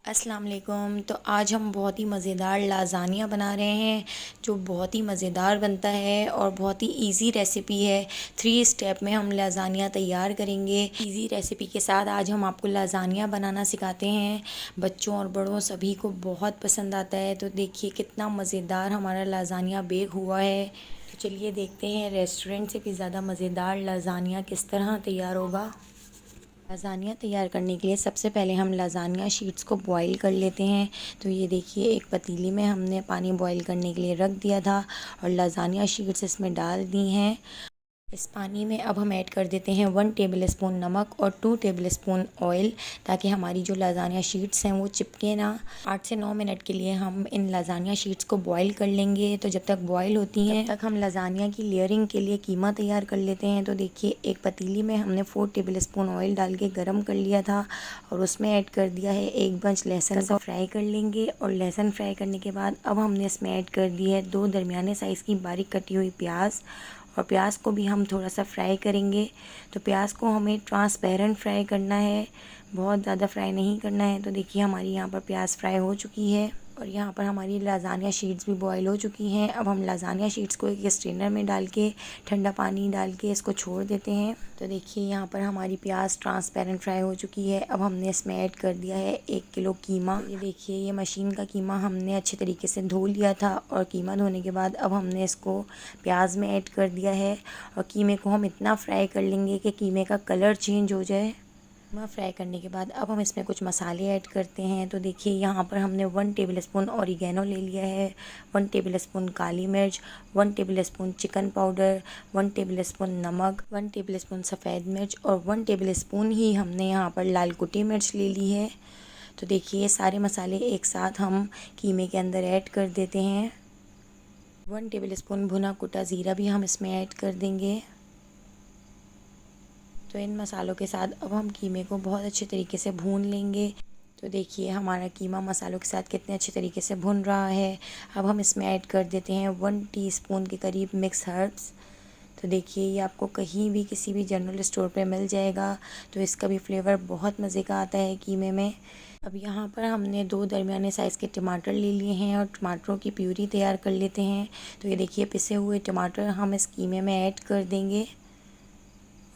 अस्सलाम वालेकुम। तो आज हम बहुत ही मज़ेदार लाज़ानिया बना रहे हैं जो बहुत ही मज़ेदार बनता है और बहुत ही इजी रेसिपी है। 3 स्टेप में हम लाज़ानिया तैयार करेंगे। इजी रेसिपी के साथ आज हम आपको लाज़ानिया बनाना सिखाते हैं। बच्चों और बड़ों सभी को बहुत पसंद आता है। तो देखिए कितना मज़ेदार हमारा लाज़ानिया बेक हुआ है। तो चलिए देखते हैं रेस्टोरेंट से भी ज़्यादा मज़ेदार लाज़ानिया किस तरह तैयार होगा। लाज़ानिया तैयार करने के लिए सबसे पहले हम लाज़ानिया शीट्स को बॉईल कर लेते हैं। तो ये देखिए एक पतीली में हमने पानी बॉईल करने के लिए रख दिया था और लाज़ानिया शीट्स इसमें डाल दी हैं। इस पानी में अब हम ऐड कर देते हैं 1 टेबलस्पून नमक और 2 टेबलस्पून ऑयल, ताकि हमारी जो लाज़ानिया शीट्स हैं वो चिपके ना। 8 से 9 मिनट के लिए हम इन लाज़ानिया शीट्स को बॉईल कर लेंगे। तो जब तक बॉईल होती हैं तब तक हम लाज़ानिया की लेयरिंग के लिए कीमा तैयार कर लेते हैं। तो देखिए एक पतीली में हमने 4 टेबलस्पून ऑयल डाल के गर्म कर लिया था और उसमें ऐड कर दिया है 1 बंच लहसुन को फ्राई कर लेंगे। और लहसुन फ्राई करने के बाद अब हमने इसमें ऐड कर दी है 2 दरमियाने साइज़ की बारीक कटी हुई प्याज, और प्याज को भी हम थोड़ा सा फ्राई करेंगे। तो प्याज को हमें ट्रांसपेरेंट फ्राई करना है, बहुत ज़्यादा फ्राई नहीं करना है। तो देखिए हमारी यहाँ पर प्याज फ्राई हो चुकी है और यहाँ पर हमारी लाज़ानिया शीट्स भी बॉईल हो चुकी हैं। अब हम लाज़ानिया शीट्स को एक स्ट्रेनर में डाल के ठंडा पानी डाल के इसको छोड़ देते हैं। तो देखिए यहाँ पर हमारी प्याज ट्रांसपेरेंट फ्राई हो चुकी है। अब हमने इसमें ऐड कर दिया है 1 किलो कीमा। ये देखिए ये मशीन का कीमा हमने अच्छे तरीके से धो लिया था और कीमा धोने के बाद अब हमने इसको प्याज में ऐड कर दिया है। और कीमे को हम इतना फ्राई कर लेंगे कि कीमे का कलर चेंज हो जाए। कीमा फ्राई करने के बाद अब हम इसमें कुछ मसाले ऐड करते हैं। तो देखिए यहाँ पर हमने 1 टेबलस्पून ऑरिगेनो ले लिया है, 1 टेबलस्पून काली मिर्च, 1 टेबलस्पून चिकन पाउडर, 1 टेबलस्पून नमक, 1 टेबलस्पून सफ़ेद मिर्च और 1 टेबलस्पून ही हमने यहाँ पर लाल कुटी मिर्च ले ली है। तो देखिए ये सारे मसाले एक साथ हम कीमे के अंदर ऐड कर देते हैं। 1 टेबलस्पून भुना कुटा ज़ीरा भी हम इसमें ऐड कर देंगे। तो इन मसालों के साथ अब हम कीमे को बहुत अच्छे तरीके से भून लेंगे। तो देखिए हमारा कीमा मसालों के साथ कितने अच्छे तरीके से भुन रहा है। अब हम इसमें ऐड कर देते हैं 1 टीस्पून के करीब मिक्स हर्ब्स। तो देखिए ये आपको कहीं भी किसी भी जनरल स्टोर पे मिल जाएगा। तो इसका भी फ्लेवर बहुत मज़े का आता है कीमे में। अब यहाँ पर हमने 2 दरमियाने साइज़ के टमाटर ले लिए हैं और टमाटरों की प्यूरी तैयार कर लेते हैं। तो ये देखिए पिसे हुए टमाटर हम इस कीमे में ऐड कर देंगे।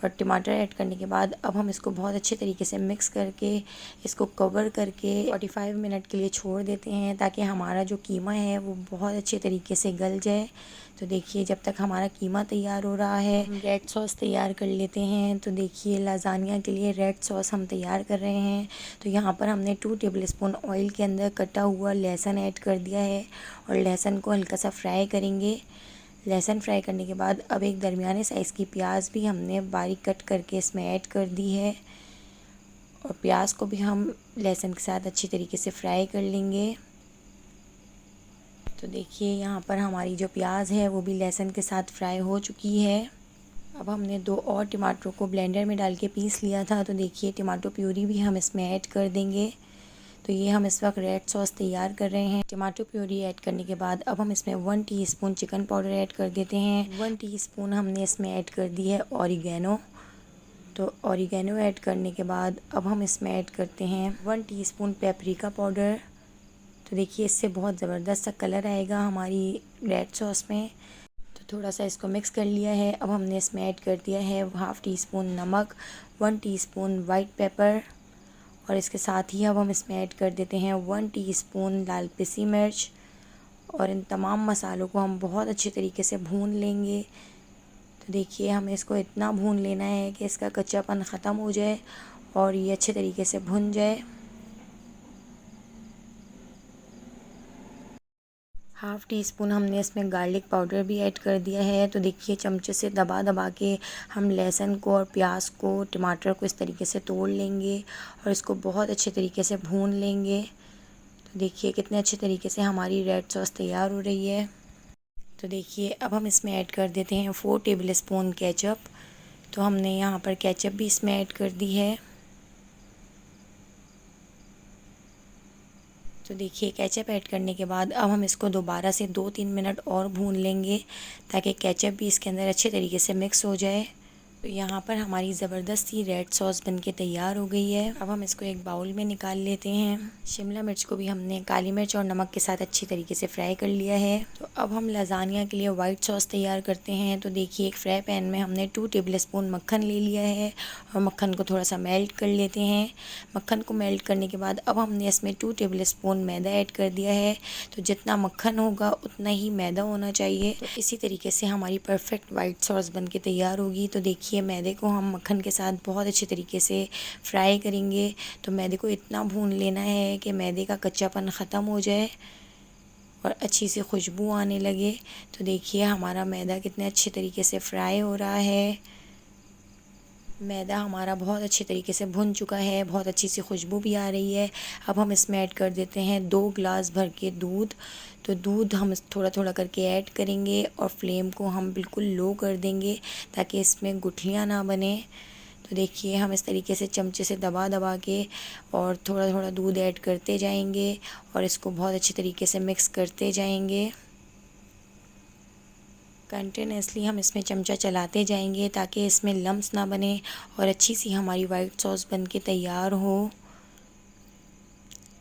और टमाटर ऐड करने के बाद अब हम इसको बहुत अच्छे तरीके से मिक्स करके इसको कवर करके 45 मिनट के लिए छोड़ देते हैं, ताकि हमारा जो कीमा है वो बहुत अच्छे तरीके से गल जाए। तो देखिए जब तक हमारा कीमा तैयार हो रहा है हम रेड सॉस तैयार कर लेते हैं। तो देखिए लाज़ानिया के लिए रेड सॉस हम तैयार कर रहे हैं। तो यहाँ पर हमने 2 टेबलस्पून ऑयल के अंदर कटा हुआ लहसुन ऐड कर दिया है और लहसुन को हल्का सा फ्राई करेंगे। लहसुन फ्राई करने के बाद अब एक दरमियाने साइज़ की प्याज भी हमने बारीक कट करके इसमें ऐड कर दी है और प्याज को भी हम लहसुन के साथ अच्छी तरीके से फ्राई कर लेंगे। तो देखिए यहाँ पर हमारी जो प्याज है वो भी लहसुन के साथ फ्राई हो चुकी है। अब हमने 2 और टमाटरों को ब्लेंडर में डाल के पीस लिया था। तो देखिए टमाटो प्यूरी भी हम इसमें ऐड कर देंगे। तो ये हम इस वक्त रेड सॉस तैयार कर रहे हैं। टमाटो प्यूरी ऐड करने के बाद अब हम इसमें 1 टीस्पून चिकन पाउडर ऐड कर देते हैं। 1 टीस्पून हमने इसमें ऐड कर दी है ऑरिगेनो। तो ऑरिगेनो ऐड करने के बाद अब हम इसमें ऐड करते हैं 1 टीस्पून पेपरिका पाउडर। तो देखिए इससे बहुत ज़बरदस्त सा कलर आएगा हमारी रेड सॉस में। तो थोड़ा सा इसको मिक्स कर लिया है। अब हमने इसमें ऐड कर दिया है 1/2 टीस्पून नमक, 1 टीस्पून वाइट पेपर और इसके साथ ही अब हम इसमें ऐड कर देते हैं 1 टीस्पून लाल पिसी मिर्च। और इन तमाम मसालों को हम बहुत अच्छे तरीके से भून लेंगे। तो देखिए हमें इसको इतना भून लेना है कि इसका कच्चापन ख़त्म हो जाए और ये अच्छे तरीके से भुन जाए। 1/2 टीस्पून हमने इसमें गार्लिक पाउडर भी ऐड कर दिया है। तो देखिए चमचे से दबा दबा के हम लहसुन को और प्याज को टमाटर को इस तरीके से तोड़ लेंगे और इसको बहुत अच्छे तरीके से भून लेंगे। तो देखिए कितने अच्छे तरीके से हमारी रेड सॉस तैयार हो रही है। तो देखिए अब हम इसमें ऐड कर देते हैं 4 टेबलस्पून केचप। तो हमने यहाँ पर केचप भी इसमें ऐड कर दी है। तो देखिए केचप ऐड करने के बाद अब हम इसको दोबारा से 2-3 मिनट और भून लेंगे, ताकि केचप भी इसके अंदर अच्छे तरीके से मिक्स हो जाए। तो यहाँ पर हमारी ज़बरदस्त सी रेड सॉस बनके तैयार हो गई है। अब हम इसको एक बाउल में निकाल लेते हैं। शिमला मिर्च को भी हमने काली मिर्च और नमक के साथ अच्छी तरीके से फ्राई कर लिया है। तो अब हम लजानिया के लिए वाइट सॉस तैयार करते हैं। तो देखिए एक फ्राई पैन में हमने 2 टेबलस्पून मक्खन ले लिया है और मक्खन को थोड़ा सा मेल्ट कर लेते हैं। मक्खन को मेल्ट करने के बाद अब हमने इसमें 2 टेबलस्पून मैदा ऐड कर दिया है। तो जितना मक्खन होगा उतना ही मैदा होना चाहिए। तो इसी तरीके से हमारी परफेक्ट वाइट सॉस बनके तैयार होगी। तो देखिए मैदे को हम मक्खन के साथ बहुत अच्छे तरीके से फ्राई करेंगे। तो मैदे को इतना भून लेना है कि मैदे का कच्चापन ख़त्म हो जाए और अच्छी सी खुशबू आने लगे। तो देखिए हमारा मैदा कितने अच्छे तरीके से फ्राई हो रहा है। मैदा हमारा बहुत अच्छे तरीके से भुन चुका है, बहुत अच्छी सी खुशबू भी आ रही है। अब हम इसमें ऐड कर देते हैं 2 गिलास भर के दूध। तो दूध हम थोड़ा थोड़ा करके ऐड करेंगे और फ्लेम को हम बिल्कुल लो कर देंगे ताकि इसमें गुठलियाँ ना बने। तो देखिए हम इस तरीके से चमचे से दबा दबा के और थोड़ा थोड़ा दूध ऐड करते जाएंगे और इसको बहुत अच्छे तरीके से मिक्स करते जाएंगे। कंटिन्यूसली हम इसमें चमचा चलाते जाएंगे ताकि इसमें लम्स ना बने और अच्छी सी हमारी वाइट सॉस बनके तैयार हो।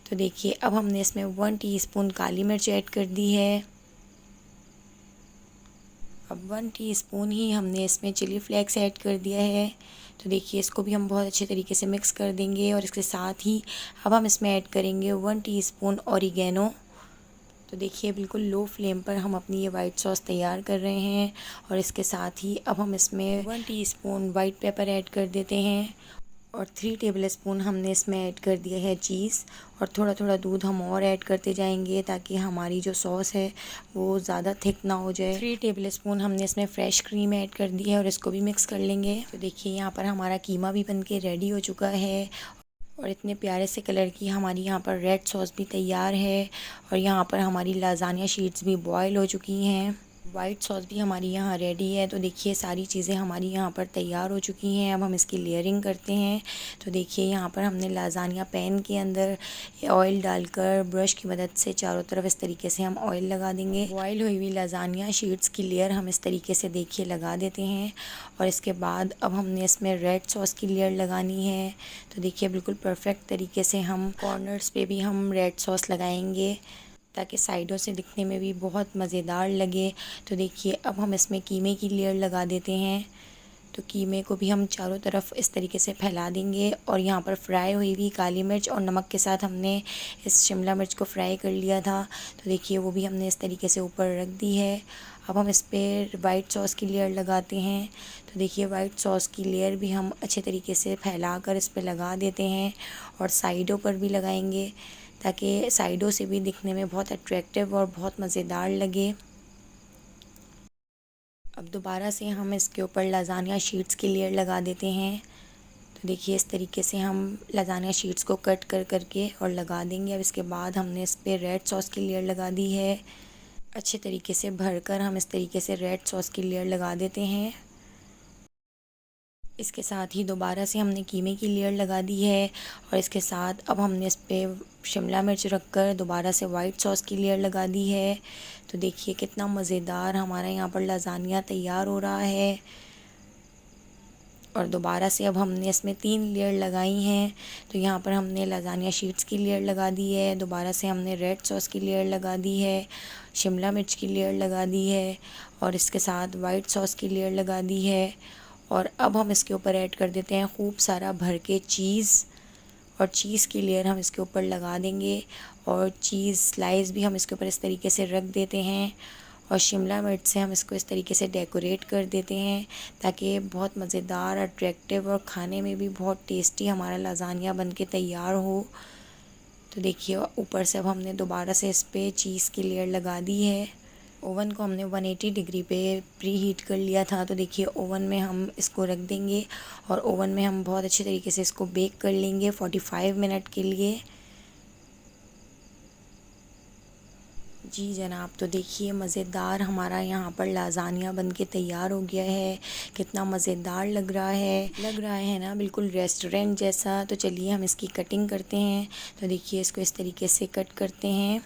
तो देखिए अब हमने इसमें 1 टीस्पून काली मिर्च ऐड कर दी है। अब 1 टीस्पून ही हमने इसमें चिली फ्लेक्स ऐड कर दिया है। तो देखिए इसको भी हम बहुत अच्छे तरीके से मिक्स कर देंगे और इसके साथ ही अब हम इसमें ऐड करेंगे 1 टीस्पून ऑरिगेनो। तो देखिए बिल्कुल लो फ्लेम पर हम अपनी ये वाइट सॉस तैयार कर रहे हैं और इसके साथ ही अब हम इसमें 1 टीस्पून वाइट पेपर ऐड कर देते हैं और 3 टेबलस्पून हमने इसमें ऐड कर दिया है चीज़। और थोड़ा थोड़ा दूध हम और ऐड करते जाएंगे ताकि हमारी जो सॉस है वो ज़्यादा थिक ना हो जाए। 3 टेबलस्पून हमने इसमें फ़्रेश क्रीम ऐड कर दी है और इसको भी मिक्स कर लेंगे। तो देखिए यहाँ पर हमारा कीमा भी बनके रेडी हो चुका है और इतने प्यारे से कलर की हमारी यहाँ पर रेड सॉस भी तैयार है और यहाँ पर हमारी लाजानिया शीट्स भी बॉयल हो चुकी हैं। वाइट सॉस भी हमारी यहाँ रेडी है। तो देखिए सारी चीज़ें हमारी यहाँ पर तैयार हो चुकी हैं। अब हम इसकी लेयरिंग करते हैं। तो देखिए यहाँ पर हमने लाजानिया पैन के अंदर ऑयल डालकर ब्रश की मदद से चारों तरफ इस तरीके से हम ऑयल लगा देंगे। बॉयल हुई हुई लाजानिया शीट्स की लेयर हम इस तरीके से देखिए लगा देते हैं और इसके बाद अब हमने इसमें रेड सॉस की लेयर लगानी है। तो देखिए बिल्कुल परफेक्ट तरीके से हम कॉर्नर्स पे भी हम रेड सॉस लगाएंगे ताकि साइडों से दिखने में भी बहुत मज़ेदार लगे। तो देखिए अब हम इसमें कीमे की लेयर लगा देते हैं। तो कीमे को भी हम चारों तरफ इस तरीके से फैला देंगे और यहाँ पर फ्राई हुई हुई काली मिर्च और नमक के साथ हमने इस शिमला मिर्च को फ्राई कर लिया था। तो देखिए वो भी हमने इस तरीके से ऊपर रख दी है। अब हम इस पर वाइट सॉस की लेयर लगाते हैं। तो देखिए वाइट सॉस की लेयर भी हम अच्छे तरीके से फैला कर इस पर लगा देते हैं और साइडों पर भी लगाएंगे ताकि साइडों से भी दिखने में बहुत अट्रैक्टिव और बहुत मज़ेदार लगे। अब दोबारा से हम इसके ऊपर लाजानिया शीट्स की लेयर लगा देते हैं। तो देखिए इस तरीके से हम लाजानिया शीट्स को कट कर करके और लगा देंगे। अब इसके बाद हमने इस पर रेड सॉस की लेयर लगा दी है। अच्छे तरीके से भरकर हम इस तरीके से रेड सॉस की लेयर लगा देते हैं। इसके साथ ही दोबारा से हमने कीमे की लेयर लगा दी है और इसके साथ अब हमने इस पर शिमला मिर्च रखकर दोबारा से वाइट सॉस की लेयर लगा दी है। तो देखिए कितना मज़ेदार हमारा यहाँ पर लाजानिया तैयार हो रहा है। और दोबारा से अब हमने इसमें 3 लेयर लगाई हैं। तो यहाँ पर हमने लाजानिया शीट्स की लेयर लगा दी है, दोबारा से हमने रेड सॉस की लेयर लगा दी है, शिमला मिर्च की लेयर लगा दी है और इसके साथ वाइट सॉस की लेयर लगा दी है। और अब हम इसके ऊपर ऐड कर देते हैं खूब सारा भर के चीज़ और चीज़ की लेयर हम इसके ऊपर लगा देंगे और चीज़ स्लाइस भी हम इसके ऊपर इस तरीके से रख देते हैं और शिमला मिर्च से हम इसको इस तरीके से डेकोरेट कर देते हैं ताकि बहुत मज़ेदार, अट्रैक्टिव और खाने में भी बहुत टेस्टी हमारा लाजानिया बनके तैयार हो। तो देखिए ऊपर से अब हमने दोबारा से इस पर चीज़ की लेयर लगा दी है। ओवन को हमने 180 डिग्री पे प्री हीट कर लिया था। तो देखिए ओवन में हम इसको रख देंगे और ओवन में हम बहुत अच्छे तरीके से इसको बेक कर लेंगे 45 मिनट के लिए। जी जनाब, तो देखिए मज़ेदार हमारा यहाँ पर लाजानिया बनके तैयार हो गया है। कितना मज़ेदार लग रहा है ना, बिल्कुल रेस्टोरेंट जैसा। तो चलिए हम इसकी कटिंग करते हैं। तो देखिए इसको इस तरीके से कट करते हैं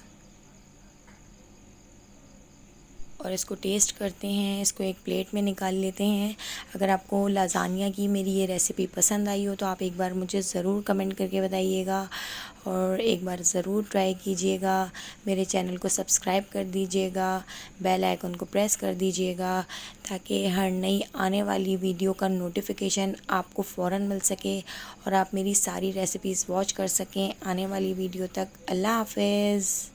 और इसको टेस्ट करते हैं। इसको एक प्लेट में निकाल लेते हैं। अगर आपको लाजानिया की मेरी ये रेसिपी पसंद आई हो तो आप एक बार मुझे ज़रूर कमेंट करके बताइएगा और एक बार ज़रूर ट्राई कीजिएगा। मेरे चैनल को सब्सक्राइब कर दीजिएगा, बेल आइकन को प्रेस कर दीजिएगा ताकि हर नई आने वाली वीडियो का नोटिफिकेशन आपको फ़ौरन मिल सके और आप मेरी सारी रेसिपीज़ वॉच कर सकें आने वाली वीडियो तक। अल्लाह हाफ़िज़।